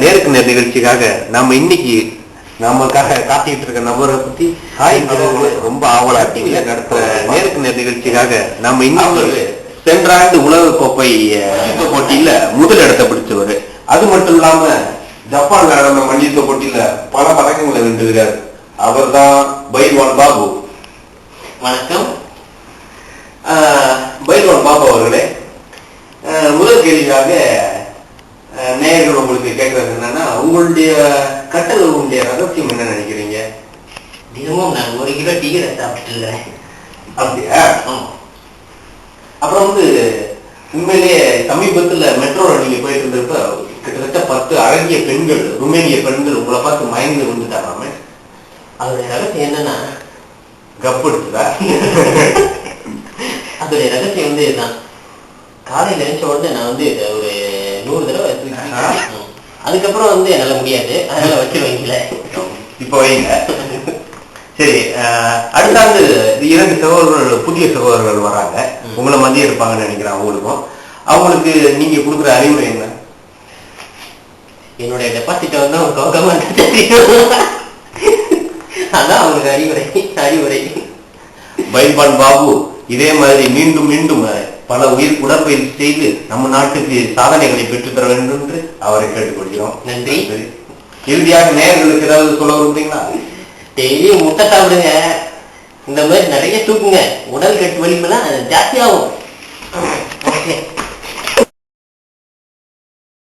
நேருக்கு நேர் நிகழ்ச்சிக்காக நம்ம இன்னைக்கு நமக்காக காத்திட்டு இருக்க நபரை பத்தி ரொம்ப ஆவலா டிவில நடத்துற நேருக்கு நேர் நிகழ்ச்சிக்காக நம்ம இன்னைக்கு சென்ற ஆண்டு உலக கோப்பை போட்டியில முதல் இடத்தை பிடிச்சவர். அது மட்டும் இல்லாம ஜப்பான் நடந்த மல்யுத்த போட்டியில பல பதக்கங்களை வென்றுகிறார். அவர் தான் பைல்வான் பாபு. வணக்கம். பைல்வான் பாபு அவர்களே, முதல் கேள்வியாக நேயர்கள் உங்களுக்கு கேட்கறது என்னன்னா, உங்களுடைய கட்டளை ரகசியம் என்ன நினைக்கிறீங்க? தினமும் நான் 1 கிலோ டீரை சாப்பிட்டு இருக்கிறேன். அப்படியா? அப்புறம் உண்மையிலேயே சமீபத்துல மெட்ரோல நீங்க போயிட்டு இருந்தப்ப கிட்டத்தட்ட 10 அழகிய பெண்கள், ருமேனிய பெண்கள் உங்களை பார்த்து மயங்கி வந்துட்டாங்க. அதோடைய ரகசியம் என்னன்னா, கப்பு எடுத்துதா? அதோடைய ரகசியம் இதுதான். காலையில எழுந்த உடனே நான் ஒரு 100 தடவை அதுக்கப்புறம் என்னால முடியாது, அதனால வச்சு வைக்கல. இப்ப வைங்க. சரி, அடுத்த ஆண்டு 2 சகோதரர்கள், புதிய சகோதரர்கள் வராங்க. உங்களை மதியம் இருப்பாங்கன்னு நினைக்கிறேன். அவங்களுக்கு நீங்க கொடுக்குற அறிவுரை என்ன? என்னுடைய டெபாசிட்ட அதான் அவங்களுக்கு அறிவுரை. பைல்வான் பாபு இதே மாதிரி மீண்டும் மீண்டும் பல உடற்பயிற்சி செய்து நம்ம நாட்டுக்கு சாதனைகளை பெற்றுத்தர வேண்டும் என்று அவரை கேட்டுக்கொள்கிறோம். நன்றி. இறுதியாக நேயர்களுக்கு ஏதாவது சொல்ல விரும்புறீங்களா? டெய்லியும் முட்டை சாப்பிடுங்க, இந்த மாதிரி நிறைய தூக்குங்க, உடல் கட்டு வலிமெல்லாம் ஜாஸ்தியாகும்.